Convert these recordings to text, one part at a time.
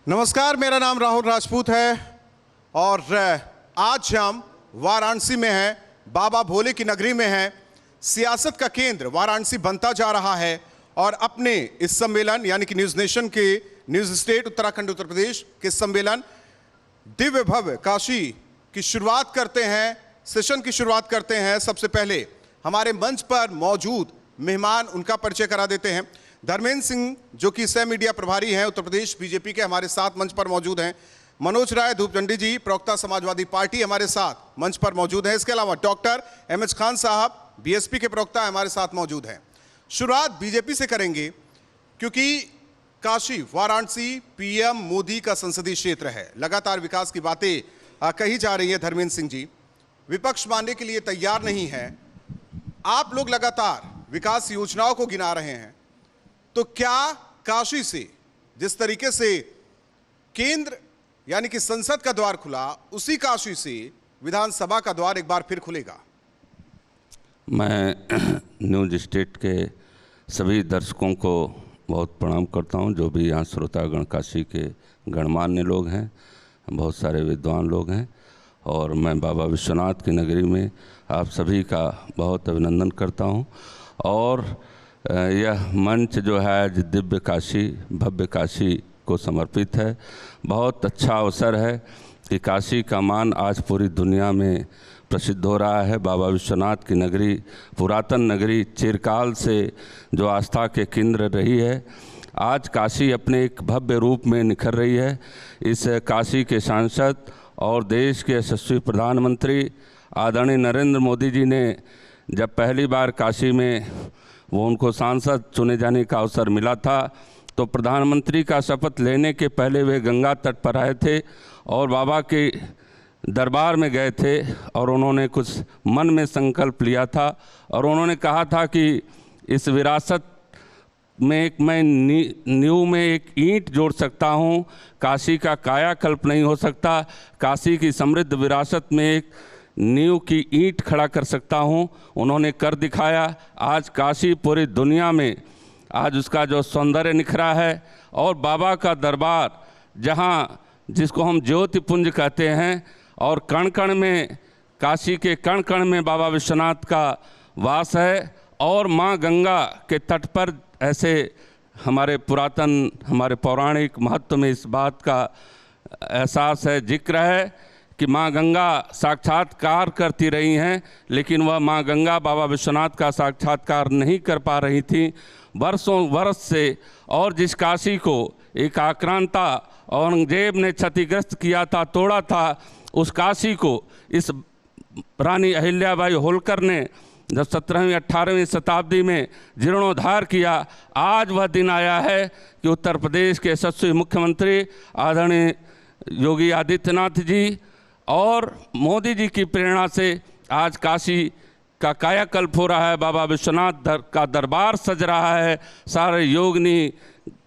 नमस्कार, मेरा नाम राहुल राजपूत है और आज हम वाराणसी में हैं, बाबा भोले की नगरी में हैं। सियासत का केंद्र वाराणसी बनता जा रहा है और अपने इस सम्मेलन यानी कि न्यूज़ नेशन के न्यूज़ स्टेट उत्तराखंड उत्तर प्रदेश के सम्मेलन दिव्य भव्य काशी की शुरुआत करते हैं, सेशन की शुरुआत करते हैं। सबसे पहले हमारे मंच पर मौजूद मेहमान, उनका परिचय करा देते हैं। धर्मेंद्र सिंह जो कि सह मीडिया प्रभारी हैं उत्तर प्रदेश बीजेपी के, हमारे साथ मंच पर मौजूद हैं। मनोज राय धूपचंडी जी, प्रवक्ता समाजवादी पार्टी, हमारे साथ मंच पर मौजूद हैं। इसके अलावा डॉक्टर एम.एच. खान साहब बीएसपी के प्रवक्ता हमारे साथ मौजूद हैं। शुरुआत बीजेपी से करेंगे क्योंकि काशी वाराणसी पीएम मोदी का संसदीय क्षेत्र है। लगातार विकास की बातें कही जा रही है। धर्मेंद्र सिंह जी, विपक्ष मानने के लिए तैयार नहीं है। आप लोग लगातार विकास योजनाओं को गिना रहे हैं, तो क्या काशी से जिस तरीके से केंद्र यानी कि संसद का द्वार खुला, उसी काशी से विधानसभा का द्वार एक बार फिर खुलेगा? मैं न्यूज स्टेट के सभी दर्शकों को बहुत प्रणाम करता हूं, जो भी यहाँ श्रोतागण काशी के गणमान्य लोग हैं, बहुत सारे विद्वान लोग हैं, और मैं बाबा विश्वनाथ की नगरी में आप सभी का बहुत अभिनंदन करता हूं। और यह मंच जो है आज दिव्य काशी, भव्य काशी को समर्पित है। बहुत अच्छा अवसर है कि काशी का मान आज पूरी दुनिया में प्रसिद्ध हो रहा है। बाबा विश्वनाथ की नगरी, पुरातन नगरी, चिरकाल से जो आस्था के केंद्र रही है, आज काशी अपने एक भव्य रूप में निखर रही है। इस काशी के सांसद और देश के यशस्वी प्रधानमंत्री आदरणीय नरेंद्र मोदी जी ने जब पहली बार काशी में उनको सांसद चुने जाने का अवसर मिला था, तो प्रधानमंत्री का शपथ लेने के पहले वे गंगा तट पर आए थे और बाबा के दरबार में गए थे और उन्होंने कुछ मन में संकल्प लिया था और उन्होंने कहा था कि इस विरासत में एक मैं नींव में एक ईंट जोड़ सकता हूँ। काशी का कायाकल्प नहीं हो सकता, काशी की समृद्ध विरासत में एक नींव की ईंट खड़ा कर सकता हूँ। उन्होंने कर दिखाया। आज काशी पूरी दुनिया में आज उसका जो सौंदर्य निखरा है और बाबा का दरबार, जहाँ जिसको हम ज्योतिपुंज कहते हैं, और कण कण में, काशी के कण कण में बाबा विश्वनाथ का वास है। और माँ गंगा के तट पर ऐसे हमारे पुरातन, हमारे पौराणिक महत्व में इस बात का एहसास है, जिक्र है कि माँ गंगा साक्षात्कार करती रही हैं, लेकिन वह माँ गंगा बाबा विश्वनाथ का साक्षात्कार नहीं कर पा रही थी वर्षों वर्ष से। और जिस काशी को एक आक्रांता औरंगजेब ने क्षतिग्रस्त किया था, तोड़ा था, उस काशी को इस रानी अहिल्याबाई होलकर ने जब 17वीं 18वीं शताब्दी में जीर्णोद्धार किया, आज वह दिन आया है कि उत्तर प्रदेश के यशस्वी मुख्यमंत्री आदरणीय योगी आदित्यनाथ जी और मोदी जी की प्रेरणा से आज काशी का कायाकल्प हो रहा है। बाबा विश्वनाथ का दरबार सज रहा है। सारे योगिनी,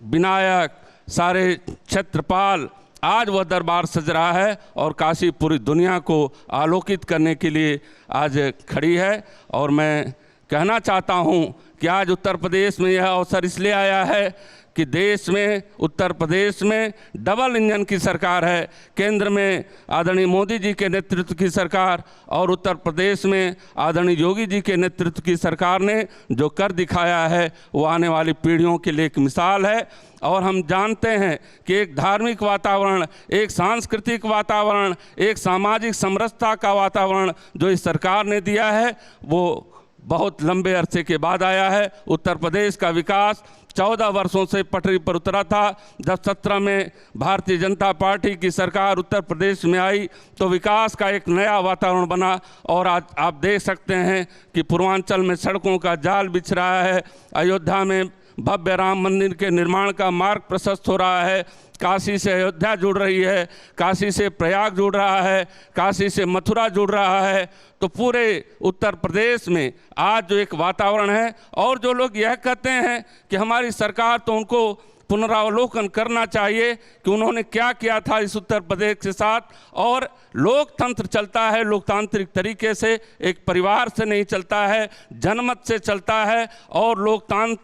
विनायक, सारे क्षेत्रपाल, आज वह दरबार सज रहा है और काशी पूरी दुनिया को आलोकित करने के लिए आज खड़ी है। और मैं कहना चाहता हूं कि आज उत्तर प्रदेश में यह अवसर इसलिए आया है कि देश में, उत्तर प्रदेश में डबल इंजन की सरकार है। केंद्र में आदरणीय मोदी जी के नेतृत्व की सरकार और उत्तर प्रदेश में आदरणीय योगी जी के नेतृत्व की सरकार ने जो कर दिखाया है, वो आने वाली पीढ़ियों के लिए एक मिसाल है। और हम जानते हैं कि एक धार्मिक वातावरण, एक सांस्कृतिक वातावरण, एक सामाजिक समरसता का वातावरण जो इस सरकार ने दिया है, वो बहुत लंबे अरसे के बाद आया है। उत्तर प्रदेश का विकास 14 वर्षों से पटरी पर उतरा था। जब 17 में भारतीय जनता पार्टी की सरकार उत्तर प्रदेश में आई तो विकास का एक नया वातावरण बना। और आज आप देख सकते हैं कि पूर्वांचल में सड़कों का जाल बिछ रहा है, अयोध्या में भव्य राम मंदिर के निर्माण का मार्ग प्रशस्त हो रहा है, काशी से अयोध्या जुड़ रही है, काशी से प्रयाग जुड़ रहा है, काशी से मथुरा जुड़ रहा है। तो पूरे उत्तर प्रदेश में आज जो एक वातावरण है, और जो लोग यह कहते हैं कि हमारी सरकार तो उनको पुनरावलोकन करना चाहिए कि उन्होंने क्या किया था इस उत्तर प्रदेश के साथ। और लोकतंत्र चलता है लोकतांत्रिक तरीके से, एक परिवार से नहीं चलता है, जनमत से चलता है। और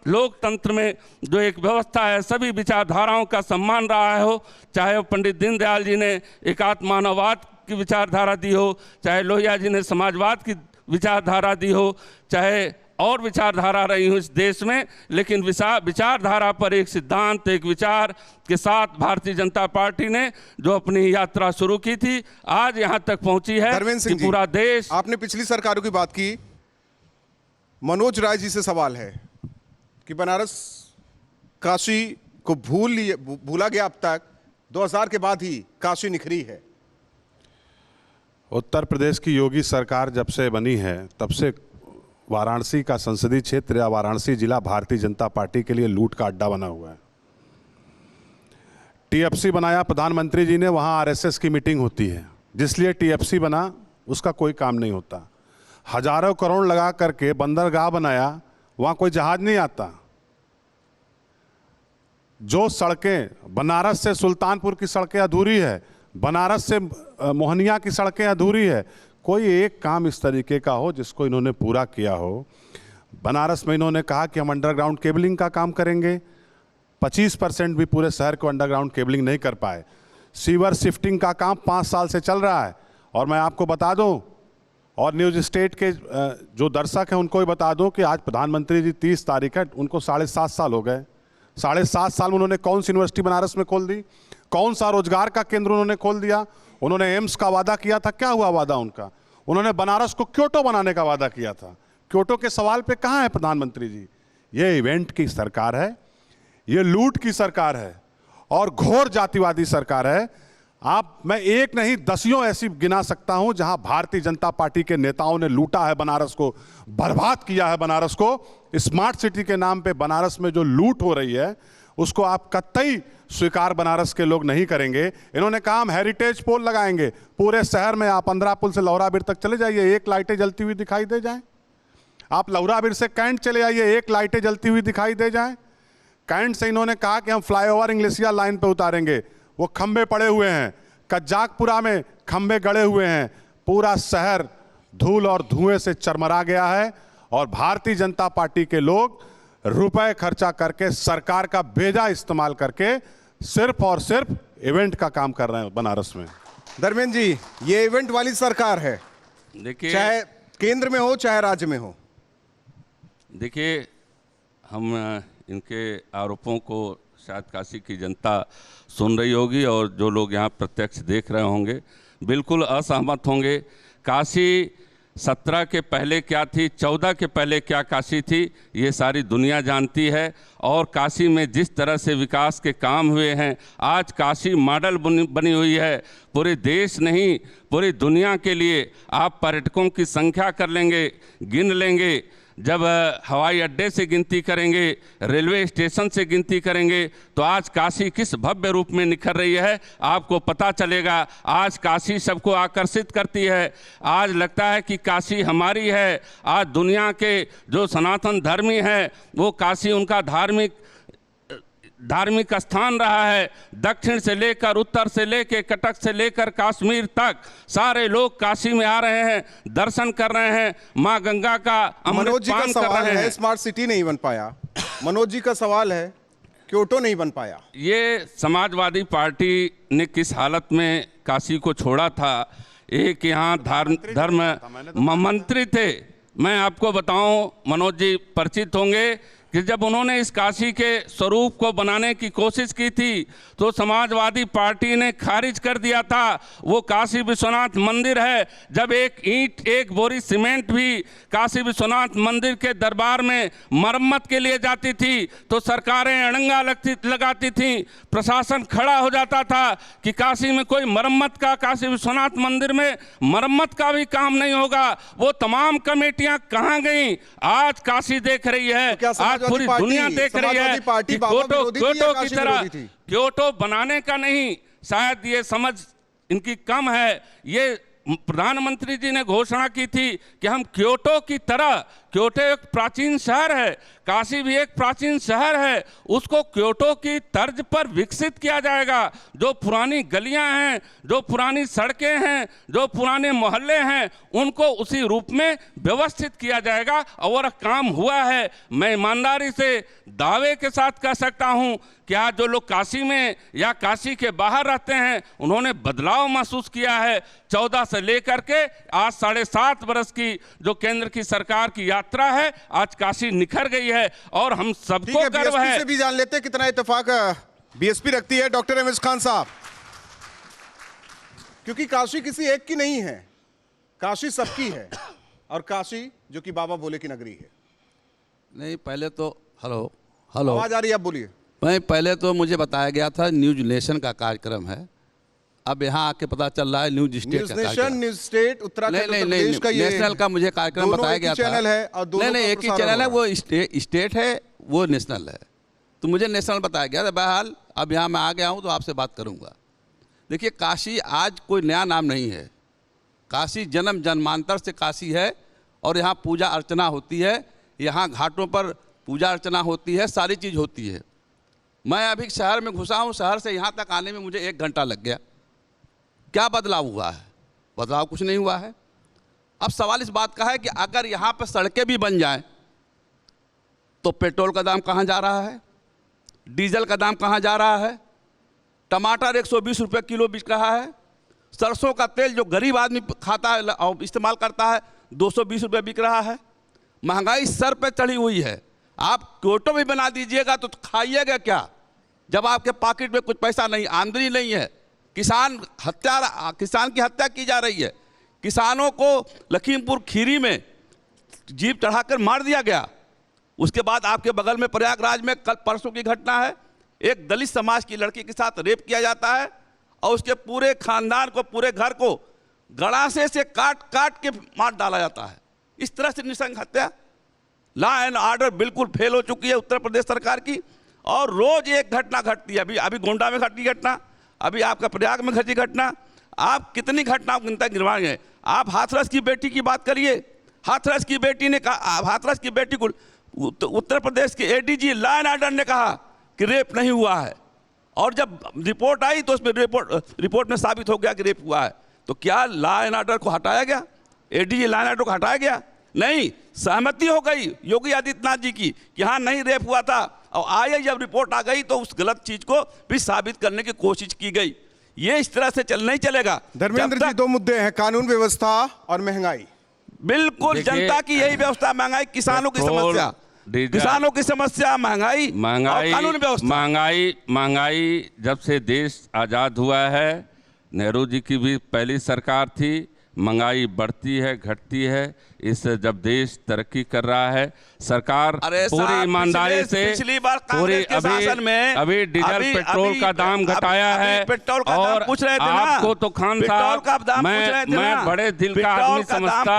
लोकतंत्र में जो एक व्यवस्था है, सभी विचारधाराओं का सम्मान रहा हो, चाहे वो पंडित दीनदयाल जी ने एकात्म मानववाद की विचारधारा दी हो, चाहे लोहिया जी ने समाजवाद की विचारधारा दी हो, चाहे और विचारधारा रही हो इस देश में, लेकिन विचारधारा पर एक सिद्धांत, एक विचार के साथ भारतीय जनता पार्टी ने जो अपनी यात्रा शुरू की थी, आज यहां तक पहुंची है कि पूरा देश। आपने पिछली सरकारों की बात की, मनोज राय जी से सवाल है कि बनारस काशी को भूला गया, अब तक 2000 के बाद ही काशी निखरी है। उत्तर प्रदेश की योगी सरकार जब से बनी है तब से वाराणसी का संसदीय क्षेत्र या वाराणसी जिला भारतीय जनता पार्टी के लिए लूट का अड्डा बना हुआ है। टीएफसी बनाया प्रधानमंत्री जी ने, वहाँ आरएसएस की मीटिंग होती है, जिसलिए टीएफसी बना उसका कोई काम नहीं होता। हजारों करोड़ लगा करके बंदरगाह बनाया, वहाँ कोई जहाज नहीं आता। जो सड़कें, बनारस से सुल्तानपुर की सड़कें अधूरी है, बनारस से मोहनिया की सड़कें अधूरी है, कोई एक काम इस तरीके का हो जिसको इन्होंने पूरा किया हो। बनारस में इन्होंने कहा कि हम अंडरग्राउंड केबलिंग का काम करेंगे, 25% भी पूरे शहर को अंडरग्राउंड केबलिंग नहीं कर पाए। सीवर शिफ्टिंग का काम 5 साल से चल रहा है। और मैं आपको बता दूं, और न्यूज़ स्टेट के जो दर्शक हैं उनको भी बता दूं कि आज प्रधानमंत्री जी 30 तारीख है, उनको 7.5 साल हो गए। 7.5 साल में उन्होंने कौन सी यूनिवर्सिटी बनारस में खोल दी, कौन सा रोजगार का केंद्र उन्होंने खोल दिया। उन्होंने एम्स का वादा किया था, क्या हुआ वादा उनका। उन्होंने बनारस को क्योटो बनाने का वादा किया था, क्योटो के सवाल पे कहाँ है प्रधानमंत्री जी। ये इवेंट की सरकार है, ये लूट की सरकार है और घोर जातिवादी सरकार है। मैं एक नहीं दसियों ऐसी गिना सकता हूं जहां भारतीय जनता पार्टी के नेताओं ने लूटा है बनारस को, बर्बाद किया है बनारस को। स्मार्ट सिटी के नाम पे बनारस में जो लूट हो रही है उसको आप कतई स्वीकार बनारस के लोग नहीं करेंगे। इन्होंने कहा हम हेरिटेज पोल लगाएंगे पूरे शहर में। आप 15 पुल से लौराबीर तक चले जाइए, एक लाइटें जलती हुई दिखाई दे जाएं। आप लौराबीर से कैंट चले जाइए, एक लाइटें जलती हुई दिखाई दे जाएं। कैंट से इन्होंने कहा कि हम फ्लाईओवर इंग्लिशिया लाइन पे उतारेंगे, वो खंबे पड़े हुए हैं। कज्जाकपुरा में खंबे गड़े हुए हैं। पूरा शहर धूल और धुएं से चरमरा गया है और भारतीय जनता पार्टी के लोग रुपए खर्चा करके, सरकार का भेजा इस्तेमाल करके सिर्फ और सिर्फ इवेंट का काम कर रहे हैं बनारस में। धर्मेंद्र जी, ये इवेंट वाली सरकार है, देखिए, चाहे केंद्र में हो चाहे राज्य में हो। देखिए, हम इनके आरोपों को शायद काशी की जनता सुन रही होगी और जो लोग यहाँ प्रत्यक्ष देख रहे होंगे बिल्कुल असहमत होंगे। काशी 17 के पहले क्या थी, 14 के पहले क्या काशी थी, ये सारी दुनिया जानती है। और काशी में जिस तरह से विकास के काम हुए हैं, आज काशी मॉडल बनी हुई है पूरे देश नहीं पूरी दुनिया के लिए। आप पर्यटकों की संख्या कर लेंगे, गिन लेंगे, जब हवाई अड्डे से गिनती करेंगे, रेलवे स्टेशन से गिनती करेंगे, तो आज काशी किस भव्य रूप में निखर रही है आपको पता चलेगा। आज काशी सबको आकर्षित करती है। आज लगता है कि काशी हमारी है। आज दुनिया के जो सनातन धर्मी हैं वो काशी उनका धार्मिक स्थान रहा है। दक्षिण से लेकर उत्तर से लेकर कटक से लेकर कश्मीर तक सारे लोग काशी में आ रहे हैं, दर्शन कर रहे हैं, माँ गंगा का मनोज जी का अमृत पान कर सवाल रहे है, हैं। स्मार्ट सिटी नहीं बन पाया। मनोज जी का सवाल है, क्योटो नहीं बन पाया। ये समाजवादी पार्टी ने किस हालत में काशी को छोड़ा था। एक यहाँ धर्म मंत्री थे, मैं आपको बताऊं, मनोज जी परिचित होंगे कि जब उन्होंने इस काशी के स्वरूप को बनाने की कोशिश की थी तो समाजवादी पार्टी ने खारिज कर दिया था। वो काशी विश्वनाथ मंदिर है, जब एक ईंट एक बोरी सीमेंट भी काशी विश्वनाथ मंदिर के दरबार में मरम्मत के लिए जाती थी तो सरकारें अड़ंगा लगाती थी, प्रशासन खड़ा हो जाता था कि काशी में कोई मरम्मत का, काशी विश्वनाथ मंदिर में मरम्मत का भी काम नहीं होगा। वो तमाम कमेटियां कहाँ गईं? आज काशी देख रही है, आज पूरी दुनिया देख रही है कि क्योटो बनाने का नहीं, शायद ये समझ इनकी कम है। ये प्रधानमंत्री जी ने घोषणा की थी कि हम क्योटो की तरह, क्योटो एक प्राचीन शहर है, काशी भी एक प्राचीन शहर है, उसको क्योटो की तर्ज पर विकसित किया जाएगा। जो पुरानी गलियां हैं, जो पुरानी सड़कें हैं, जो पुराने मोहल्ले हैं, उनको उसी रूप में व्यवस्थित किया जाएगा और काम हुआ है। मैं ईमानदारी से दावे के साथ कह सकता हूं कि आज जो लोग काशी में या काशी के बाहर रहते हैं, उन्होंने बदलाव महसूस किया है। 14 से लेकर के आज 7.5 बरस की जो केंद्र की सरकार की यात्रा है, आज काशी निखर गई है और हम सबको गर्व है। से भी जान लेते हैं कितना इत्तेफाक बीएसपी रखती है डॉक्टर एमएस खान साहब, क्योंकि काशी किसी एक की नहीं है, काशी सबकी है और काशी जो कि बाबा भोले की नगरी है। नहीं, पहले तो हेलो आवाज आ रही है, आप बोलिए। मैं पहले तो मुझे बताया गया था न्यूज नेशन का कार्यक्रम है, अब यहाँ आके पता चल रहा है न्यूज स्टेट का कार्यक्रम। न्यूज स्टेट उत्तराखंड उत्तर प्रदेश का ये नेशनल का मुझे कार्यक्रम बताया गया था। चैनल है और दोनों नहीं, एक ही चैनल है, वो स्टेट है, वो नेशनल है, तो मुझे नेशनल बताया गया था। बहरहाल अब यहाँ मैं आ गया हूँ तो आपसे बात करूँगा। देखिए, काशी आज कोई नया नाम नहीं है, काशी जन्म जन्मांतर से काशी है और यहाँ पूजा अर्चना होती है, यहाँ घाटों पर पूजा अर्चना होती है, सारी चीज़ होती है। मैं अभी शहर में घुसा हूँ, शहर से यहाँ तक आने में मुझे 1 घंटा लग गया। क्या बदलाव हुआ है? बदलाव कुछ नहीं हुआ है। अब सवाल इस बात का है कि अगर यहाँ पर सड़कें भी बन जाएं तो पेट्रोल का दाम कहाँ जा रहा है, डीजल का दाम कहाँ जा रहा है, टमाटर 120 रुपये किलो बिक रहा है, सरसों का तेल जो गरीब आदमी खाता है और इस्तेमाल करता है 220 रुपये बिक रहा है। महंगाई सर पे चढ़ी हुई है। आप क्योटो भी बना दीजिएगा तो खाइएगा क्या जब आपके पॉकेट में कुछ पैसा नहीं, आमदनी नहीं है। किसान की हत्या की जा रही है। किसानों को लखीमपुर खीरी में जीप चढ़ाकर मार दिया गया। उसके बाद आपके बगल में प्रयागराज में कल परसों की घटना है, एक दलित समाज की लड़की के साथ रेप किया जाता है और उसके पूरे खानदान को, पूरे घर को गड़ासे से काट काट के मार डाला जाता है। इस तरह से नृशंस हत्या, लॉ एंड ऑर्डर बिल्कुल फेल हो चुकी है उत्तर प्रदेश सरकार की। और रोज एक घटना घटती है। अभी गोंडा में घटी घटना, अभी आपका प्रयाग में घटी घटना। आप कितनी घटनाओं गिनता गिनवाएंगे? आप हाथरस की बेटी की बात करिए। हाथरस की बेटी ने कहा, हाथरस की बेटी को उत्तर प्रदेश के एडीजी लॉ एंड ऑर्डर ने कहा कि रेप नहीं हुआ है, और जब रिपोर्ट आई तो उसमें रिपोर्ट में साबित हो गया कि रेप हुआ है। तो क्या लॉ एंड ऑर्डर को हटाया गया? एडीजी लॉ एंड ऑर्डर को हटाया गया? नहीं, सहमति हो गई योगी आदित्यनाथ जी की कि हाँ नहीं रेप हुआ था, और आए जब रिपोर्ट आ गई तो उस गलत चीज को भी साबित करने की कोशिश की गई। ये इस तरह से नहीं चलेगा। धर्मेंद्र जी, 2 मुद्दे हैं, कानून व्यवस्था और महंगाई। बिल्कुल, जनता की यही व्यवस्था, महंगाई, किसानों की समस्या, किसानों की समस्या, महंगाई और कानून व्यवस्था। महंगाई जब से देश आजाद हुआ है, नेहरू जी की भी पहली सरकार थी, महंगाई बढ़ती है, घटती है। इस जब देश तरक्की कर रहा है, सरकार पूरी ईमानदारी से पूरी अभी डीजल पेट्रोल का दाम घटाया है। और आपको तो खान साहब, मैं बड़े दिल का आदमी समझता,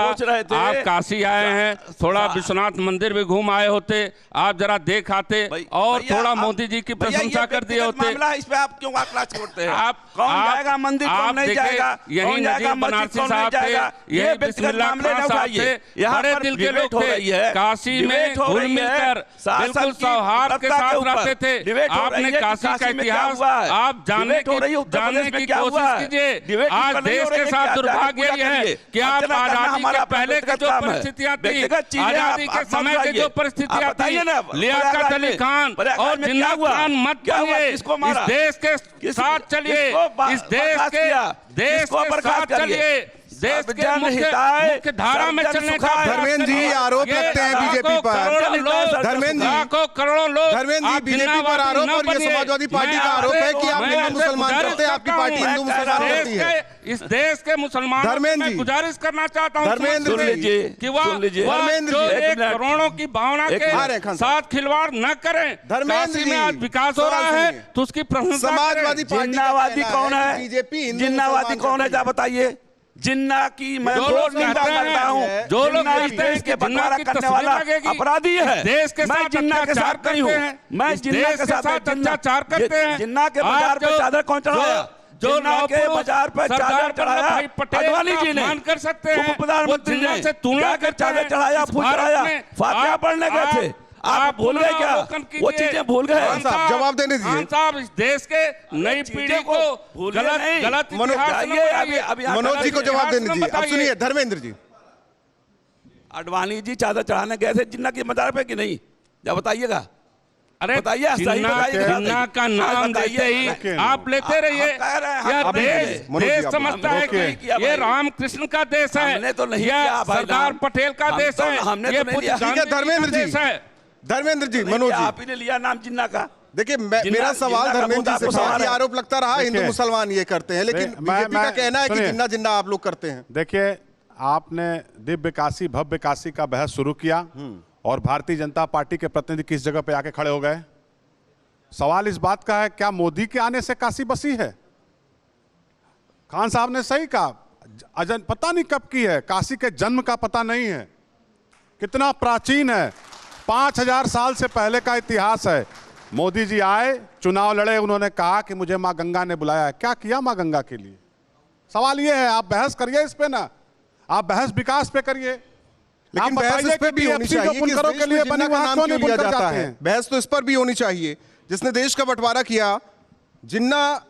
आप काशी आए हैं, थोड़ा विश्वनाथ मंदिर भी घूम आए होते, आप जरा देख आते और थोड़ा मोदी जी की प्रशंसा कर दिए होते। इस पे आप क्यों आंकड़ा छोड़ते हैं? आप कौन जाएगा मंदिर, कौन नहीं जाएगा? यही नजीर बनारसी साहब थे, ये बिस्मिल्लाह खान साहब थे, बड़े दिल के लोग थे, काशी में घुल मिलकर बिल्कुल सौहार्द के साथ रहते थे। आपने काशी का इतिहास आप जानने की कोशिश कीजिए। आज देश के साथ दुर्भाग्य ये है कि आप आजादी के पहले की जो परिस्थितियां थी, आजादी के समय की जो परिस्थितियां थी, लियाकत अली खान और जिन्ना खान मत बनिए, इस देश के साथ चलिए, इस देश के साथ चलिए, देश के मुख्य धारा में चलने का। धर्मेंद्र जी आरोप लगते हैं बीजेपी पर। धर्मेंद्र जी, लाखों करोड़ों लोग, धर्मेंद्र जी बीजेपी पर आरोप, और ये समाजवादी पार्टी का आरोप है कि आप हिंदू मुसलमान करते हैं, आपकी पार्टी हिंदू मुसलमान करती है। इस देश के मुसलमानों से मैं गुजारिश करना चाहता हूं धर्मेंद्र जी कि वह जो एक करोड़ों की भावना के साथ खिलवाड़ न करें। काशी में आज विकास हो रहा है तो उसकी प्रशंसा। समाजवादी पार्टी जिन्नावादी कौन है? बीजेपी जिन्नावादी कौन है, क्या बताइए? जिन्ना की मैं निंदा करता हूँ। जो लोग कहते हैं कि बंटवारा करने वाला अपराधी है, देश के मैं जिन्ना के साथ नहीं हूँ। मैं जिन्ना के साथ अत्याचार करते हैं। जिन्ना के बाजार पे चादर कौन चढ़ाया? जो के बाजार पर चादर चढ़ाया अडवाणी जी ने, कर सकते हैं, प्रधानमंत्री ने से तुलना कर चादर चढ़ाया, फूल चढ़ाया, फातिहा पढ़ने गए थे। आप भूल गए क्या? वो चीजें भूल गए? खान साहब, जवाब देने दीजिए। खान साहब, इस देश के नई पीढ़ी को गलत इतिहास न बताइए। मनोज जी को जवाब देने दीजिए। अब सुनिए धर्मेंद्र जी। अडवाणी जी चादर चढ़ाने गए थे जिन्ना की मजार पे कि नहीं, जब बताइएगा। अरे बताइए, सही बताइए। जिन्ना का नाम देते ही आप लेते रहिए। यह देश समझता है कि ये रामकृष्ण का देश है, हमने तो नहीं यह किया भाई सरदार नाम। पटेल का हम देश तो- है, हमने ये तो नहीं लिया। ठीक है धर्मेंद्र जी, धर्मेंद्र जी, मनोज जी, आप ही ने लिया नाम जिन्ना का। देखिए मेरा सवाल धर्मेंद्र जी से था कि आरोप लगता रहा हिंदू मुसलमान ये करते हैं, लेकिन बीजेपी का कहना है कि जिन्ना जिन्ना आप लोग करते हैं। देखिए, आपने दिव्य काशी भव्य काशी का बहस शुरू किया और भारतीय जनता पार्टी के प्रतिनिधि किस जगह पे आके खड़े हो गए। सवाल इस बात का है, क्या मोदी के आने से काशी बसी है? खान साहब ने सही कहा, पता नहीं कब की है, काशी के जन्म का पता नहीं है, कितना प्राचीन है, 5000 साल से पहले का इतिहास है। मोदी जी आए, चुनाव लड़े, उन्होंने कहा कि मुझे मां गंगा ने बुलाया है। क्या किया मां गंगा के लिए? सवाल ये है, आप बहस करिए इस पे ना, आप बहस विकास पे करिए। लेकिन बहस इस पर भी होनी चाहिए कि इस देश में जिन्ना का नाम क्यों लिया जाता है। बहस तो इस पर भी होनी चाहिए, जिसने देश का बंटवारा किया, जिन्ना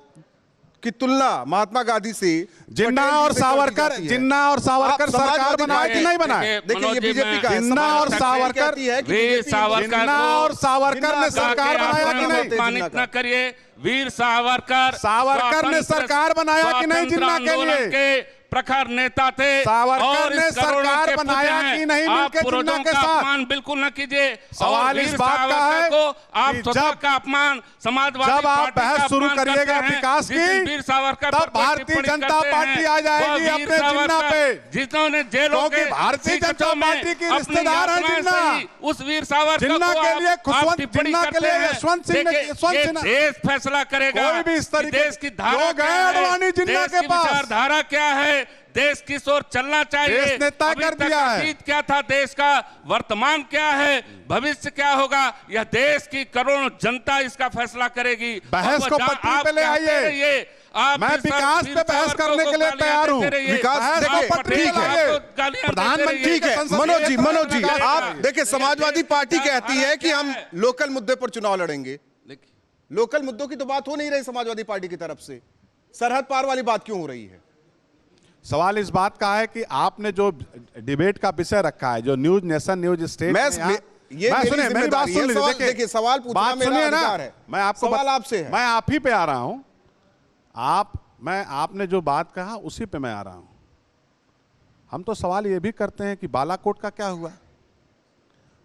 की तुलना महात्मा गांधी से जिन्ना और सावरकर सरकार बनाए कि नहीं बनाए? देखिए ये बीजेपी का है। जिन्ना और सावरकर वीर सावरकर जिन्ना और सावरकर ने सरकार बनाया कि नहीं? अपमानित न करिए। वीर सावरकर ने सरकार बनाया कि नहीं जिन्ना के लिए? प्रखर नेता थे। सावरकर ने इस करोड़ों सरकार के बनाया पुत्र हैं। कि नहीं आप मिलके पुरोधों जिन्ना के का साथ? अपमान बिल्कुल न कीजिए। सवाल इस बात का है को आप कि स्वतः का अपमान, समाजवादी जब आप पार्टी का बहस शुरू अपमान करिएगा करते हैं, विकास जिस दिन की, वीर सावरकर तब पर कोई भारतीय टिप्पणी जनता करते पार्टी हैं, आ जाएगी वह वीर अपने जिन्ना सावरकर, पे। जिन्होंने जेलों क्योंकि के भारतीय जनता सीटों में पार्टी की अपनी रिश्तेदार है यातनाएं जिन्ना। सही, उस वीर सावरकर जिन्ना को के लिए आप खुशवंत टिप्पणी जिन्ना के करते लिए हैं। यशवंत सिंह ने- देखिए, यशवंत ये सिन्हा- देश फैसला करेगा कोई भी इस कि तरीके- देश की धारा जो क्या गए है, अडवाणी जिन्ना देश के की पास। विचारधारा क्या है, देश किस ओर चलना चाहिए, देश ने तय अभी कर तक दिया है। अतीत क्या था, देश का वर्तमान क्या है, भविष्य क्या होगा, यह देश की करोड़ों जनता इसका फैसला करेगी। बहस और को जहां पटरी आप पे ले कहते आइए। रहिए, आप मैं वीर विकास पे बहस सावरकर करने को के लिए गालियां तैयार हूं। देते रहिए। विकास आप देखिए, पटरी ठीक पे है। आपको गालियां प्रधानमंत्री देते ठीक रहिए। है संसद मनोज जी, में मनोज जी, विकास आप करें। देखिए समाजवादी पार्टी कहती है कि हम है। लोकल मुद्दे पर चुनाव लड़ेंगे। देखिए, लोकल मुद्दों की तो बात हो नहीं रही समाजवादी पार्टी की तरफ से, सरहद पार वाली बात क्यों हो रही है? सवाल इस बात का है कि आपने जो डिबेट का विषय रखा है, जो न्यूज नेशन न्यूज स्टेट मैं में यहाँ- ये मैं मेरी सुनिए, मेरी बात जिम्मेदारी सुन है। लीजिए। सवाल देखिए, सवाल पूछना बात मेरा सुनिए ना, अधिकार है। मैं आपको सवाल आपसे है। मैं आप ही पे आ रहा हूं। आपने जो बात कहा उसी पे मैं आ रहा हूं। हम तो सवाल ये भी करते हैं कि बालाकोट का क्या हुआ,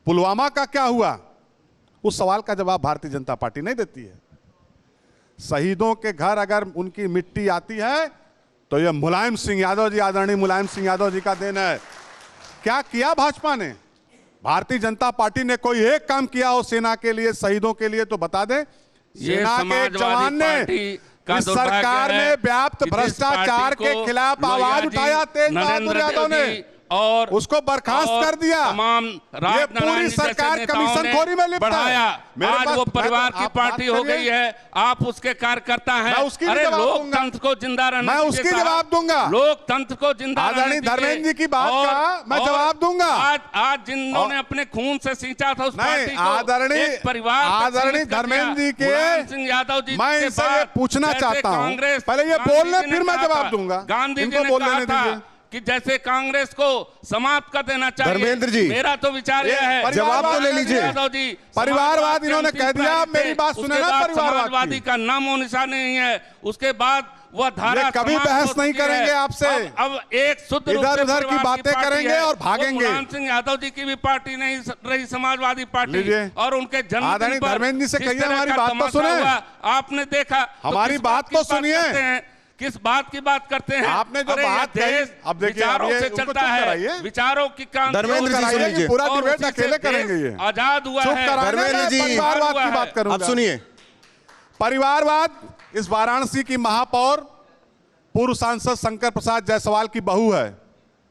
पुलवामा का क्या हुआ? उस सवाल का जवाब भारतीय जनता पार्टी नहीं देती है। शहीदों के घर अगर उनकी मिट्टी आती है तो यह मुलायम सिंह यादव जी, आदरणीय मुलायम सिंह यादव जी का देन है। क्या किया भाजपा ने? भारतीय जनता पार्टी ने कोई एक काम किया हो सेना के लिए, शहीदों के लिए तो बता दे। सेना के एक जवान ने, इस सरकार ने व्याप्त भ्रष्टाचार के खिलाफ आवाज उठाया, तेज बहादुर यादव ने और उसको बर्खास्त कर दिया। तमाम ये पूरी सरकार कमीशन खोरी में लिप्त है। आज वो परिवार की पार्टी हो गई है, आप उसके कार्यकर्ता हैं। मैं उसकी भी अरे जवाब लोकतंत्र को जिंदा रहने मैं दीजिए उसकी साहब। जवाब दूंगा। लोकतंत्र को जिंदा रहने आदरणीय दीजिए। धर्मेंद्र जी की बात और- का मैं और जवाब दूंगा। आज जिन्होंने अपने खून से सींचा था उस पार्टी नहीं, को, आदरणीय एक परिवार तक आदरणीय सीमित कर धर्मेंद्र दिया। जी के मुलायम सिंह यादव जी मैं के इनसे ये बाद पूछना जैसे चाहता हूं, कांग्रेस- पहले ये गांधी बोलने जी ने फिर मैं कहा जवाब था, दूंगा। गांधी जी इनको ने बोलने कहा नहीं था दीजिए। कि जैसे कांग्रेस को समाप्त कर देना चाहिए। धर्मेंद्र जी, मेरा तो विचार यह है, जवाब तो ले लीजिए। यादव जी, परिवारवाद इन्होंने अंतिम कह दिया, प्राइवेट मेरी बात थे, सुने उसके ना, बाद परिवारवाद की। समाजवादी का नामो निशान नहीं है। उसके बाद वह धारा ये कभी समाप्त बहस हो नहीं चुकी है। करेंगे आपसे। अब एक शुद्ध रूप से इधर-उधर की परिवार बातें पार्टी करेंगे है। और वो भागेंगे। मुलायम सिंह यादव जी की भी पार्टी नहीं रही समाजवादी पार्टी, लीजिए। और उनके जन्मदिन आदरणीय पर धर्मेंद्र जी से जिस कहिए, तरह हमारी का बात तो तमाशा सुने। हुआ, आपने देखा। हमारी किस बात की तो सुनिए। करते हैं? किस बात की बात करते हैं? आपने जो अरे यह बात कही, देश अब देखिए, विचारों अब ये से उनको चलता चुप है, कराइए। विचारों की क्रांति धर्मेंद्र जी, कराइए। सुन लीजिए। पूरा और डिबेट उसी से अकेले देश करेंगे ये। आजाद हुआ चुप है। कराने धर्मेंद्र में जी, परिवारवाद हुआ की है। बात करूंगा। अब सुनिए, परिवारवाद इस वाराणसी की महापौर पूर्व सांसद शंकर प्रसाद जायसवाल की बहू है,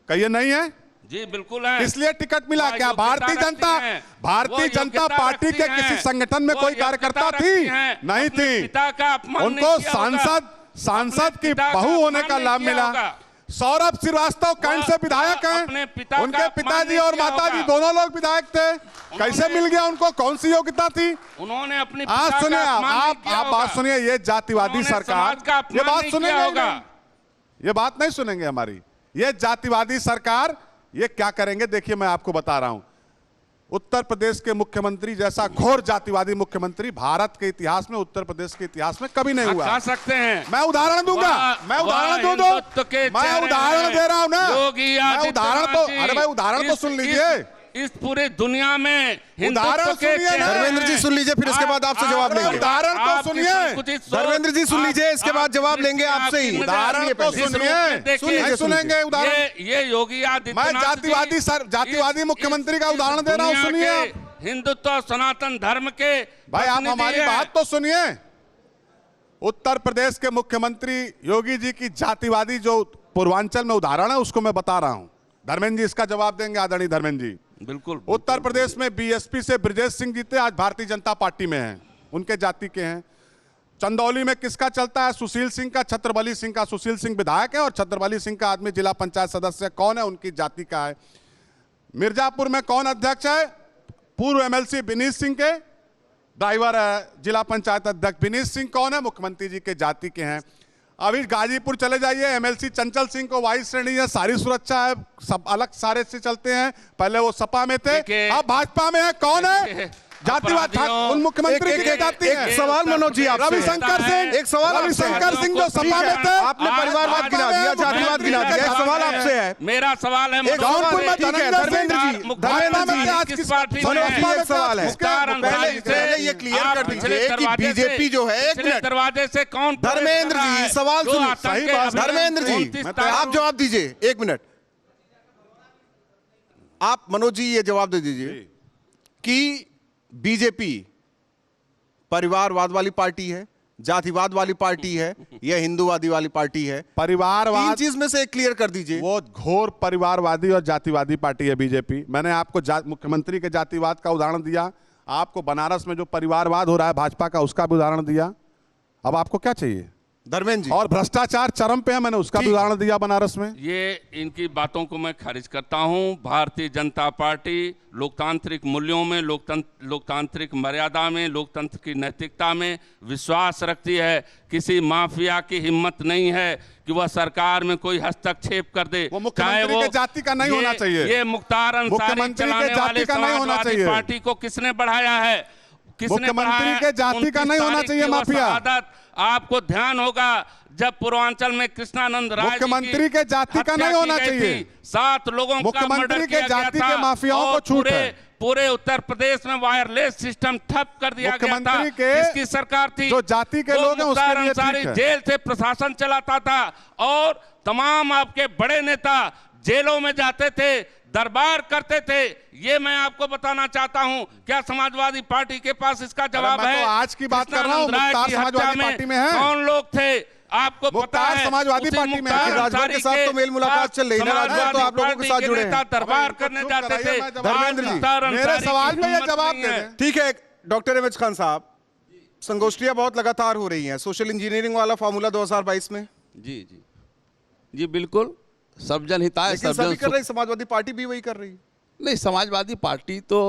कहिए नहीं है? जी बिल्कुल है। इसलिए टिकट मिला। वह क्या योग्यता भारतीय रखती जनता हैं। भारतीय वो जनता योग्यता पार्टी रखती के हैं। किसी संगठन में वो कोई योग्यता कार्यकर्ता रखती थी? हैं। नहीं अपने थी। पिता का अपमान उनको नहीं किया होगा। सांसद अपने की पिता का बहू होने अपमान का नहीं लाभ किया मिला। होगा। सौरभ श्रीवास्तव कैंट से विधायक अपने हैं, पिता का उनके अपमान पिताजी नहीं और किया माताजी होगा। दोनों लोग विधायक थे, कैसे मिल गया उनको, कौन सी योग्यता थी? उन्होंने अपनी आज सुनिए, आप बात सुनिए, ये जातिवादी सरकार, ये बात सुनेंगे, ये बात नहीं सुनेंगे हमारी, ये जातिवादी सरकार ये क्या करेंगे देखिए, मैं आपको बता रहा हूं। उत्तर प्रदेश के मुख्यमंत्री जैसा घोर जातिवादी मुख्यमंत्री भारत के इतिहास में, उत्तर प्रदेश के इतिहास में कभी नहीं हुआ। कह सकते हैं, मैं उदाहरण दूंगा, मैं उदाहरण दे रहा हूं ना, मैं उदाहरण तो, अरे भाई उदाहरण तो सुन लीजिए। इस पूरे दुनिया में उदाहरण सुनिए ना, धर्मेंद्र जी सुन लीजिए, फिर इसके बाद आपसे जवाब लेंगे। उदाहरण तो सुनिए, धर्मेंद्र जी सुन लीजिए, इसके बाद जवाब लेंगे आपसे ही। उदाहरण तो सुनिए, सुनेंगे उदाहरण। ये योगी आदित्यनाथ, मैं जातिवादी मुख्यमंत्री का उदाहरण दे रहा हूं, सुनिए। हिंदुत्व और सनातन धर्म के भाई आप हमारी बात तो सुनिए। उत्तर प्रदेश के मुख्यमंत्री योगी जी की जातिवादी जो पूर्वांचल में उदाहरण है उसको मैं बता रहा हूं। धर्मेंद्र जी इसका जवाब देंगे, आदरणीय धर्मेंद्र जी। बिल्कुल। उत्तर प्रदेश में बीएसपी से ब्रजेश सिंह जीते, आज भारतीय जनता पार्टी में हैं, उनके जाति के हैं। चंदौली में किसका चलता है? सुशील सिंह का, छत्रबली सिंह का। सुशील सिंह विधायक है और छत्रबली सिंह का आदमी जिला पंचायत सदस्य कौन है, उनकी जाति का है। मिर्जापुर में कौन अध्यक्ष है? पूर्व एमएलसी विनीत सिंह के ड्राइवर है जिला पंचायत अध्यक्ष। विनीत सिंह कौन है? मुख्यमंत्री जी के जाति के हैं। अभी गाजीपुर चले जाइए, एमएलसी चंचल सिंह को वाइस श्रेणी है, सारी सुरक्षा है, सब अलग सारे से चलते हैं। पहले वो सपा में थे, अब भाजपा में है। कौन है? जातिवाद उन मुख्यमंत्री की जाति है। एक सवाल मनोज जी, रविशंकर सिंह, एक सवाल, रविशंकर सिंह जो सपा में थे, आपने परिवारवाद गिना दिया, जातिवाद गिना दिया। एक सवाल आपसे है, मेरा सवाल है, जौनपुर में ठीक है धर्मेंद्र जी, किस पार्टी में एक सवाल है, पहले ये क्लियर कर दीजिए कि बीजेपी जो है, एक मिनट दरवाजे से कौन? धर्मेंद्र जी सवाल सुनिए, सही बात, धर्मेंद्र जी आप जवाब दीजिए, एक मिनट। आप मनोज जी ये जवाब दे दीजिए कि बीजेपी परिवारवाद वाली पार्टी है, जातिवाद वाली पार्टी है, या हिंदूवादी वाली पार्टी है? परिवारवाद, तीन चीज में से एक क्लियर कर दीजिए। वो घोर परिवारवादी और जातिवादी पार्टी है बीजेपी। मैंने आपको मुख्यमंत्री के जातिवाद का उदाहरण दिया, आपको बनारस में जो परिवारवाद हो रहा है भाजपा का उसका भी उदाहरण दिया। अब आपको क्या चाहिए? धर्मेंद्र जी, और भ्रष्टाचार चरम पे है, मैंने उसका भी उदाहरण दिया बनारस में। ये इनकी बातों को मैं खारिज करता हूं। भारतीय जनता पार्टी लोकतांत्रिक मूल्यों में, लोकतांत्रिक मर्यादा में, लोकतंत्र की नैतिकता में विश्वास रखती है। किसी माफिया की हिम्मत नहीं है कि वह सरकार में कोई हस्तक्षेप कर दे। वो मुख्यमंत्री के जाति का नहीं होना चाहिए। ये मुख्तार अंसारी चलाने वाले समाजवादी पार्टी को किसने बढ़ाया है? मुख्यमंत्री के जाति का नहीं होना चाहिए माफिया। आपको ध्यान होगा जब पूर्वांचल में कृष्णानंद राय, मुख्यमंत्री के जाति का नहीं होना चाहिए। 7 लोगों का मर्डर किया गया था, के माफियाओं को छूट है। पूरे उत्तर प्रदेश में वायरलेस सिस्टम ठप कर दिया गया था। इसकी सरकार थी, जो जाति के लोग हैं उसके लिए ठीक है। जेल से प्रशासन चलाता था और तमाम आपके बड़े नेता जेलों में जाते थे, दरबार करते थे। ये मैं आपको बताना चाहता हूं। क्या समाजवादी पार्टी के पास इसका जवाब है? तो आज की बात कर रहा हूं, मुख्तार समाजवादी पार्टी में है। कौन लोग थे आपको पता है? समाजवादी पार्टी में है। राजभर के साथ तो मेल मुलाकात चल रही है, राजभर तो आप लोगों के साथ जुड़े हैं। दरबार करने जाते थे। धर्मेंद्र जी मेरे सवाल में ये जवाब दे दें। ठीक है डॉक्टर एमएच खान साहब, संगोष्ठियां बहुत लगातार हो रही हैं सोशल इंजीनियरिंग वाला फॉर्मूला 2022 में। जी जी जी बिल्कुल, सब जन हिताय, सब जन कर रही, समाजवादी पार्टी भी वही कर रही है। नहीं, समाजवादी पार्टी तो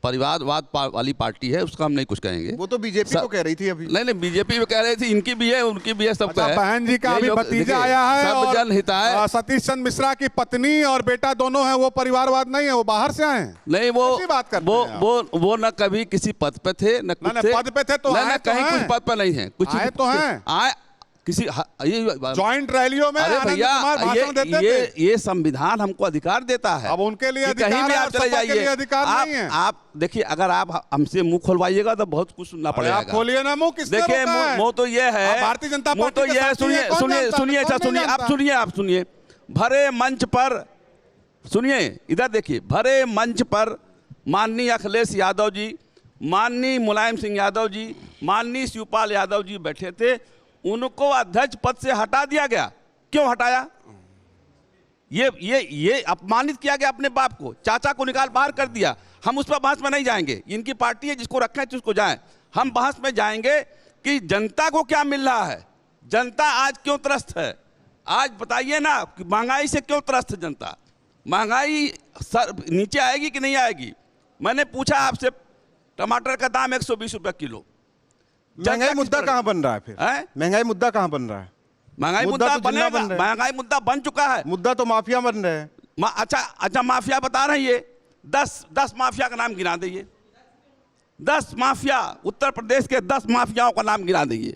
परिवारवाद वाली पार्टी है, उसका हम नहीं कुछ कहेंगे। वो तो बीजेपी को कह रही थी अभी। नहीं बीजेपी में कह रही थी, इनकी भी है, उनकी भी है, सबका है। बहन जी का अभी भतीजा आया है, सब जन हिताय। सतीश चंद्र मिश्रा की पत्नी और बेटा दोनों हैं, वो परिवारवाद नहीं है, वो बाहर से आए हैं। नहीं, वो न कभी किसी पद पे थे, न पद पे थे तो कहीं कुछ पद पे नहीं है, कुछ आए तो हैं आए किसी जॉइंट रैलियों में। अरे भैया, ये संविधान हमको अधिकार देता है। अब उनके लिए कहीं भी आप चले जाइए, अधिकार नहीं है। आप देखिए, अगर आप हमसे मुंह खोलवाइएगा तो बहुत कुछ सुनना पड़ेगा। आप खोलिए ना मुंह, किसने देखिए मुंह तो ये है, भारतीय जनता मुंह तो ये है। सुनिए, आप सुनिए। भरे मंच पर सुनिए, इधर देखिए, भरे मंच पर माननीय अखिलेश यादव जी, माननीय मुलायम सिंह यादव जी, माननीय शिवपाल यादव जी बैठे थे। उनको अध्यक्ष पद से हटा दिया गया। क्यों हटाया? ये अपमानित किया गया अपने बाप को, चाचा को निकाल बाहर कर दिया। हम उस पर बहस में नहीं जाएंगे, इनकी पार्टी है, जिसको रखा है उसको जाए। हम बहस में जाएंगे कि जनता को क्या मिल रहा है, जनता आज क्यों त्रस्त है, आज बताइए ना कि महंगाई से क्यों त्रस्त जनता? महंगाई सर नीचे आएगी कि नहीं आएगी? मैंने पूछा आपसे, टमाटर का दाम 120 रुपये किलो। महंगाई मुद्दा कहाँ बन रहा है फिर? हैं? महंगाई मुद्दा कहाँ बन रहा है? महंगाई मुद्दा मुद्दा तो जिन्ना बनेगा, बन रहा है। महंगाई मुद्दा बन चुका है। मुद्दा तो माफिया बन रहे हैं। अच्छा माफिया बता रहे हैं ये 10 माफिया का नाम गिना दीजिए। 10 माफिया, उत्तर प्रदेश के 10 माफियाओं का नाम गिना दीजिए,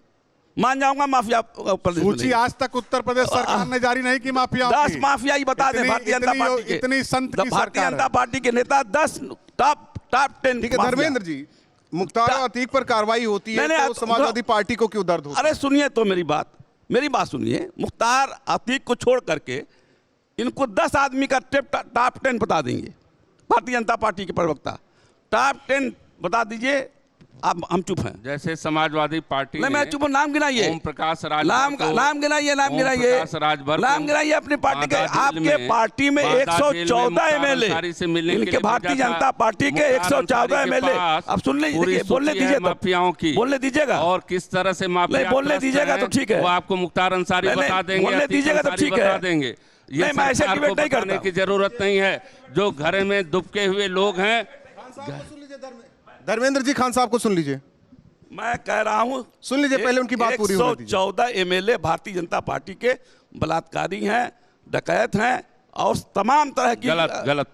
मान जाऊंगा माफिया प्रदेश में सूची नहीं। आज तक उत्तर प्रदेश सरकार ने जारी नहीं की माफिया 10 माफिया ही बता दें भारतीय जनता पार्टी के। इतनी संत की भारतीय सरकार जनता है। पार्टी के नेता 10 टॉप 10। ठीक है धर्मेंद्र जी, मुख्तार अतीक पर कार्रवाई होती है नहीं, तो समाजवादी पार्टी को क्यों दर्द होता है? अरे सुनिए तो मेरी बात सुनिए। मुख्तार अतीक को छोड़ करके इनको 10 आदमी का टॉप 10 बता देंगे भारतीय जनता पार्टी के प्रवक्ता। टॉप 10 बता दीजिए। आप हम चुप हैं। जैसे समाजवादी पार्टी नहीं, मैं चुप हूं। नाम गिनाइए। ओम प्रकाश नाम राजभर नाम गिनाइए, नाम ओम गिनाइए, प्रकाश राजभर नाम को गिनाइए अपनी पार्टी के। बांदा जेल आपके में- पार्टी में बांदा जेल में 114 मुख्तार एमएलए, अंसारी से मिलने के इनके लिए भारतीय भेजा था। जनता पार्टी के मुख्तार 114 अंसारी के एमएलए। पास अब सुन पूरी लीजिए, बोलने सूची है दीजिए तो। माफियाओं की। बोलने दीजिएगा और किस तरह से माफिया नहीं, बोलने त्रस्त दीजिएगा हैं, तो ठीक है। वो आपको मुख्तार अंसारी नहीं, बता देंगे, बोलने अतीक दीजिएगा तो अंसारी ठीक है। बता देंगे। ये नहीं, मैं ऐसे सरकार डिबेट को नहीं बताने करता। की जरूरत नहीं है। जो घर में दुबके हुए लोग हैं, धर्मेंद्र जी, खान साहब को सुन लीजिए, मैं कह रहा हूं, सुन लीजिए, पहले उनकी बात पूरी होने दीजिए। 114 एमएलए भारतीय जनता पार्टी के बलात्कारी हैं, डकैत हैं और तमाम तरह की गलत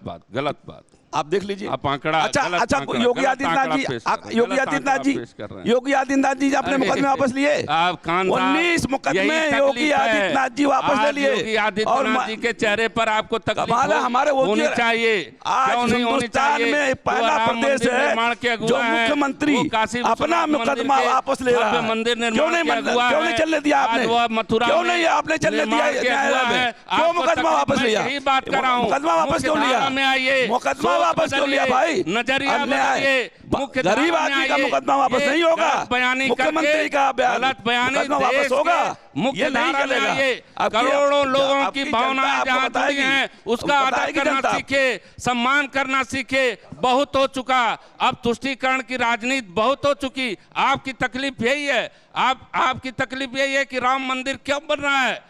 बात। आप देख लीजिए। आप आंकड़ा अच्छा गलत अच्छा आंकड़ा, योगी गलत आदित्यनाथ आंकड़ा जी, पेश कर रहे हैं, योगी गलत आदित्यनाथ आंकड़ा जी, पेश कर रहे हैं। योगी आदित्यनाथ जी अपने अरे, मुकदमे वापस लिए। आप खान साहब, 19 मुकदमे यही तकलीफ योगी है। आदित्यनाथ जी वापस ले आज लिए। योगी आदित्यनाथ जी के चेहरे पर आपको तकलीफ कमाल है, हमारे वो होनी चाहिए। आज क्यों नहीं होनी हिंदुस्तान चाहिए? में पहला वो राम प्रदेश मंदिर है निर्माण के जो अगुवा हैं, मुख्यमंत्री वो काशी अपना विश्वनाथ मंदिर मुकदमा के वापस ले रहा भव्य है। मंदिर क्यों निर्माण नहीं के अगुवा क्यों नहीं है। चलने दिया आपने? आज वो मथुरा क्यों में नहीं आपने चलने दिया? निर्माण के अगुवा है। क्यों आपको मुकदमा तकलीफ वापस में लिया? यही बात कर रहा हूं। मुकदमा वापस क्यों लिया? मुख्यधारा में आइए, मुकदमा सोच वापस क्यों लिया बदलिए, भाई? नजरिया अन्याय। बदलिए, मुख्यधारा गरीब में आदमी का आइए। मुकदमा वापस ये नहीं होगा। गलत बयानी मुख्यमंत्री करके, का बयान, गलत बयानी मुकदमा देश वापस होगा। के मुख्य ये नहीं धारा में चलेगा। आइए। आपकी- करोड़ों लोगों आपकी की जनता भावनाएं आपको जहां जुड़ी बताएगी। हैं, उसका आदर बताएगी करना जनता। सीखे, सम्मान करना सीखे। बहुत हो चुका, अब तुष्टीकरण की राजनीति बहुत हो चुकी। आपकी तकलीफ यही है, आपकी तकलीफ यही है कि राम मंदिर क्यों बन रहा है।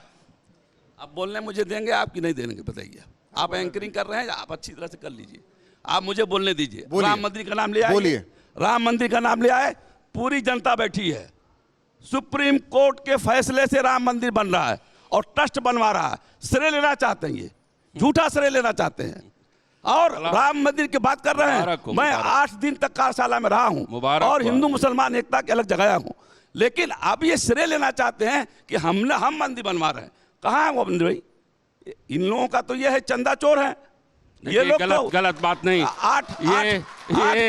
अब बोलने मुझे देंगे, आपकी नहीं देंगे, बताइए। आप एंकरिंग कर रहे हैं, आप अच्छी तरह से कर लीजिए। आप मुझे बोलने दीजिए। बोलिए। राम मंदिर का नाम ले आए, बोलिए। राम मंदिर का नाम ले आए, पूरी जनता बैठी है। सुप्रीम कोर्ट के फैसले से राम मंदिर बन रहा है और ट्रस्ट बनवा रहा है। श्रेय लेना चाहते हैं, ये झूठा श्रेय लेना चाहते हैं और राम मंदिर की बात कर रहे हैं। मुबारक हो, मैं मुबारक। 8 दिन तक कार्यशाला में रहा हूं मुबारक और हो। हिंदू मुसलमान एकता की अलग जगाया हूं, लेकिन अब ये श्रेय लेना चाहते हैं कि हम मंदिर बनवा रहे हैं। कहाँ है वो मंदिर भाई? इन लोगों का तो ये है चंदा चोर है। ये लोग गलत बात नहीं। 8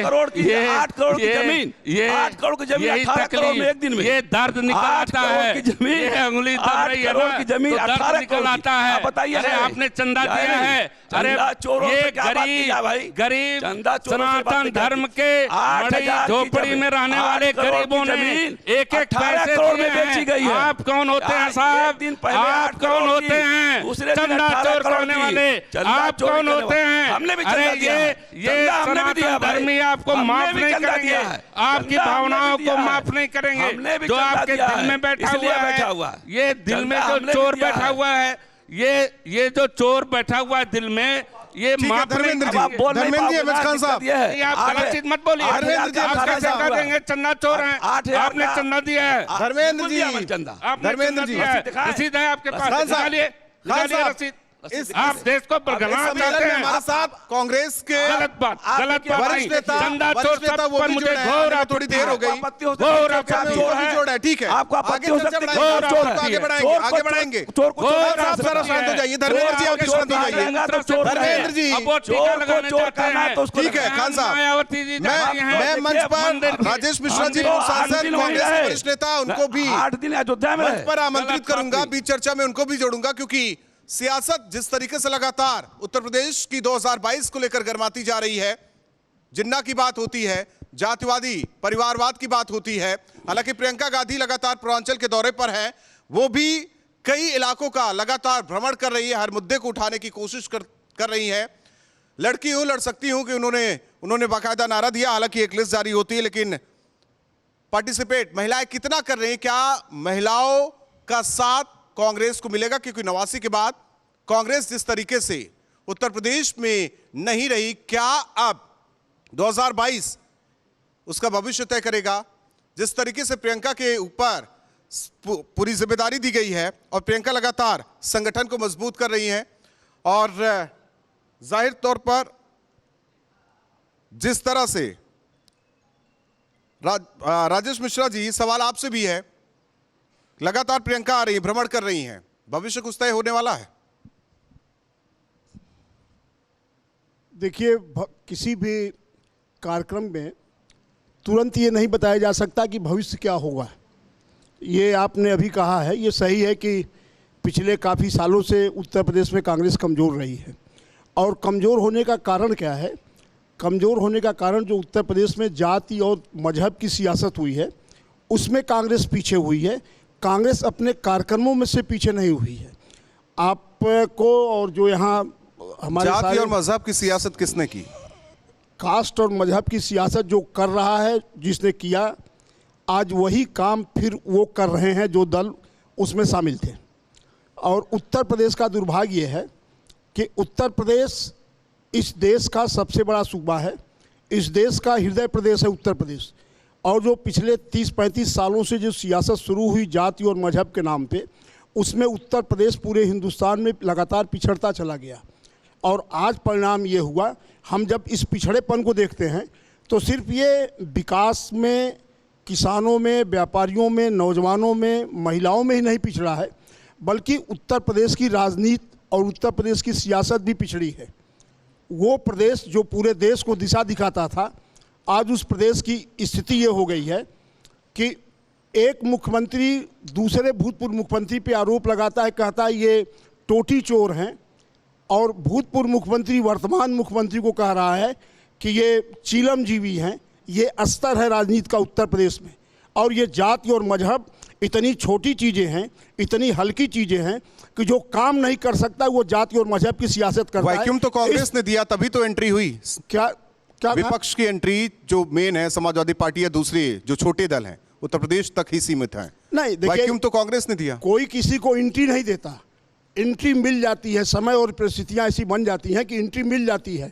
करोड़ की जमीन, 8 करोड़ की जमीन 18 करोड़ में एक दिन में। ये दर्द निकल आता है। ये अंगुली दब रही है ना, की जमीन तो दर्द 18 निकल आता है। बताइए, अरे आपने चंदा दिया है। अरे ये गरीब सनातन धर्म के मड़ई झोपड़ी में रहने वाले गरीबों ने एक पैसे दिए हैं। आप कौन होते हैं साहब? आप कौन होते हैं? चंदा चोर करने वाले आप कौन होते हैं? अरे ये सनातन धर्मी आपको माफ नहीं करेंगे, आपकी भावनाओं को माफ नहीं करेंगे। जो आपके दिल में बैठा हुआ है, ये दिल में जो चोर बैठा हुआ है, ये जो चोर बैठा हुआ है दिल में, ये माफ नहीं धर्मेंद्र जी, करेंगे। धर्मेंद्र जी, अहमद खान साहब, आप गलत चीज मत बोलिए। धर्मेंद्र जी, आप कैसे कह देंगे चंदा चोर हैं? आपने चंदा दिया है। धर्मेंद्र जी, आपने धर्मेंद्र जी, चंदा दिया है। रसीद है आपके पास, खान साहब, निकालिए खान साहब, रसीद। इस आप देश को बरगलाना सम्मेलन चाहते में हैं। हमारे साथ कांग्रेस के गलत बात वरिष्ठ नेता, चंदा चोर वरिष्ठ नेता वो पर भी मुझे जुड़े हैं। घोर हमें थोड़ी देर हो गई, घोर आपत्ति वो भी जोड़ है। ठीक है, आपको आपत्ति हो सकती है, चोर चोर है। आगे बढ़ाएंगे, चोर को आगे चोर- बढ़ाएंगे। चोर को चोर आप कहा जरा शांत हो जाइए। धर्मेंद्र जी, आप शांत हो जाइए। धर्मेंद्र जी, अब वो टीका लगाने चोर चाहते कहना हैं। तो उसको ठीक है, लगाना। खान साहब, मायावती जी जाती हैं मैं मंच मंदिर पर की। राजेश मिश्रा जी, हम तो सांसद, 8 दिन वहीं कांग्रेस के रहे। वरिष्ठ नेता, उनको भी 8 दिन अयोध्या में मंच रहे। पर आमंत्रित गलत बात करूंगा, नहीं। बीच चर्चा में उनको भी जोड़ूंगा, क्योंकि सियासत जिस तरीके से लगातार उत्तर प्रदेश की 2022 को लेकर गर्माती जा रही है, जिन्ना की बात होती है, जातिवादी परिवारवाद की बात होती है। हालांकि प्रियंका गांधी लगातार पूर्वांचल के दौरे पर हैं, वो भी कई इलाकों का लगातार भ्रमण कर रही है, हर मुद्दे को उठाने की कोशिश कर रही है। लड़की हूं, लड़ सकती हूं कि उन्होंने बाकायदा नारा दिया। हालांकि एक लिस्ट जारी होती है, लेकिन पार्टिसिपेट महिलाएं कितना कर रही हैं? क्या महिलाओं का साथ कांग्रेस को मिलेगा, क्योंकि 89 के बाद कांग्रेस जिस तरीके से उत्तर प्रदेश में नहीं रही, क्या अब 2022 उसका भविष्य तय करेगा? जिस तरीके से प्रियंका के ऊपर पूरी जिम्मेदारी दी गई है और प्रियंका लगातार संगठन को मजबूत कर रही हैं, और जाहिर तौर पर जिस तरह से राजेश मिश्रा जी, सवाल आपसे भी है, लगातार प्रियंका आ रही है, भ्रमण कर रही हैं, भविष्य कुछ तय होने वाला है? देखिए, किसी भी कार्यक्रम में तुरंत ये नहीं बताया जा सकता कि भविष्य क्या होगा। ये आपने अभी कहा है, ये सही है कि पिछले काफ़ी सालों से उत्तर प्रदेश में कांग्रेस कमज़ोर रही है। और कमज़ोर होने का कारण क्या है? कमज़ोर होने का कारण जो उत्तर प्रदेश में जाति और मजहब की सियासत हुई है, उसमें कांग्रेस पीछे हुई है। कांग्रेस अपने कार्यक्रमों में से पीछे नहीं हुई है। आपको और जो यहाँ हमारे जाति और मजहब की सियासत किसने की? कास्ट और मजहब की सियासत जो कर रहा है, जिसने किया, आज वही काम फिर वो कर रहे हैं जो दल उसमें शामिल थे। और उत्तर प्रदेश का दुर्भाग्य है कि उत्तर प्रदेश इस देश का सबसे बड़ा सूबा है, इस देश का हृदय प्रदेश है उत्तर प्रदेश। और जो पिछले 30-35 सालों से जो सियासत शुरू हुई जाति और मजहब के नाम पे, उसमें उत्तर प्रदेश पूरे हिंदुस्तान में लगातार पिछड़ता चला गया। और आज परिणाम ये हुआ, हम जब इस पिछड़ेपन को देखते हैं तो सिर्फ ये विकास में, किसानों में, व्यापारियों में, नौजवानों में, महिलाओं में ही नहीं पिछड़ा है, बल्कि उत्तर प्रदेश की राजनीति और उत्तर प्रदेश की सियासत भी पिछड़ी है। वो प्रदेश जो पूरे देश को दिशा दिखाता था, आज उस प्रदेश की स्थिति ये हो गई है कि एक मुख्यमंत्री दूसरे भूतपूर्व मुख्यमंत्री पे आरोप लगाता है, कहता है ये टोटी चोर हैं, और भूतपूर्व मुख्यमंत्री वर्तमान मुख्यमंत्री को कह रहा है कि ये चीलमजीवी हैं। ये अस्तर है राजनीति का उत्तर प्रदेश में। और ये जाति और मजहब इतनी छोटी चीज़ें हैं, इतनी हल्की चीज़ें हैं कि जो काम नहीं कर सकता वो जाति और मजहब की सियासत करता है। वैक्यूम तो कांग्रेस ने दिया, तभी तो एंट्री हुई। क्या विपक्ष की एंट्री जो मेन है, समाजवादी पार्टी या दूसरे जो छोटे दल हैं, उत्तर प्रदेश तक ही सीमित है। नहीं, देखिए, वैक्यूम तो कांग्रेस ने दिया। कोई किसी को एंट्री नहीं देता, एंट्री मिल जाती है। समय और परिस्थितियाँ ऐसी बन जाती हैं कि एंट्री मिल जाती है,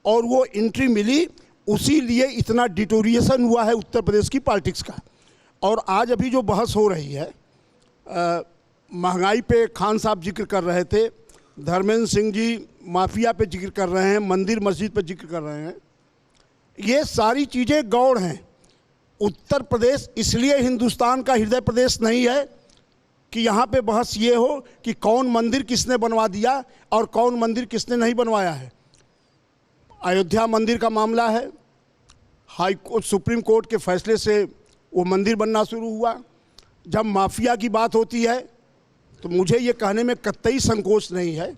और वो एंट्री मिली, उसी लिए इतना डिटोरिएशन हुआ है उत्तर प्रदेश की पॉलिटिक्स का। और आज अभी जो बहस हो रही है, महंगाई पे खान साहब जिक्र कर रहे थे, धर्मेंद्र सिंह जी माफिया पे जिक्र कर रहे हैं, मंदिर मस्जिद पे जिक्र कर रहे हैं, ये सारी चीज़ें गौड़ हैं। उत्तर प्रदेश इसलिए हिंदुस्तान का हृदय प्रदेश नहीं है कि यहाँ पे बहस ये हो कि कौन मंदिर किसने बनवा दिया और कौन मंदिर किसने नहीं बनवाया है। अयोध्या मंदिर का मामला है, हाई कोर्ट, सुप्रीम कोर्ट के फैसले से वो मंदिर बनना शुरू हुआ। जब माफिया की बात होती है तो मुझे ये कहने में कतई संकोच नहीं है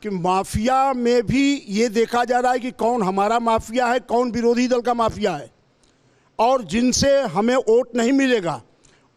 कि माफिया में भी ये देखा जा रहा है कि कौन हमारा माफिया है, कौन विरोधी दल का माफिया है। और जिनसे हमें वोट नहीं मिलेगा,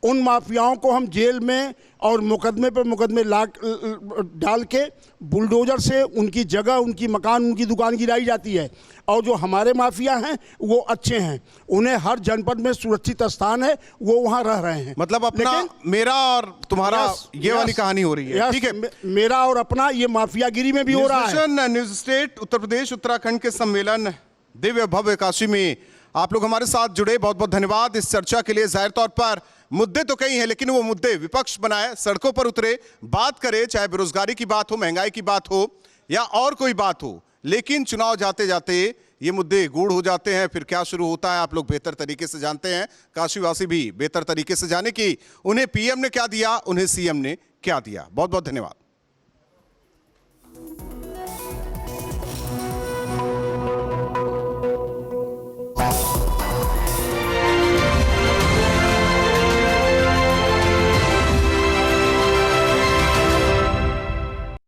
उन माफियाओं को हम जेल में और मुकदमे पर मुकदमे डाल के बुलडोजर से उनकी जगह, उनकी मकान, उनकी दुकान गिराई जाती है। और जो हमारे माफिया हैं वो अच्छे हैं, उन्हें हर जनपद में सुरक्षित स्थान है, वो वहाँ रह रहे हैं। मतलब अपना, मेरा और तुम्हारा ये वाली कहानी हो रही है। ठीक है, मेरा और अपना ये माफियागिरी में भी हो रहा है। न्यूज स्टेट उत्तर प्रदेश उत्तराखंड के सम्मेलन दिव्य भव्य काशी में आप लोग हमारे साथ जुड़े, बहुत बहुत धन्यवाद इस चर्चा के लिए। जाहिर तौर पर मुद्दे तो कई हैं, लेकिन वो मुद्दे विपक्ष बनाए, सड़कों पर उतरे, बात करे, चाहे बेरोजगारी की बात हो, महंगाई की बात हो या और कोई बात हो। लेकिन चुनाव जाते जाते ये मुद्दे गूढ़ हो जाते हैं। फिर क्या शुरू होता है आप लोग बेहतर तरीके से जानते हैं, काशीवासी भी बेहतर तरीके से जाने की उन्हें पीएम ने क्या दिया, उन्हें सीएम ने क्या दिया। बहुत बहुत धन्यवाद।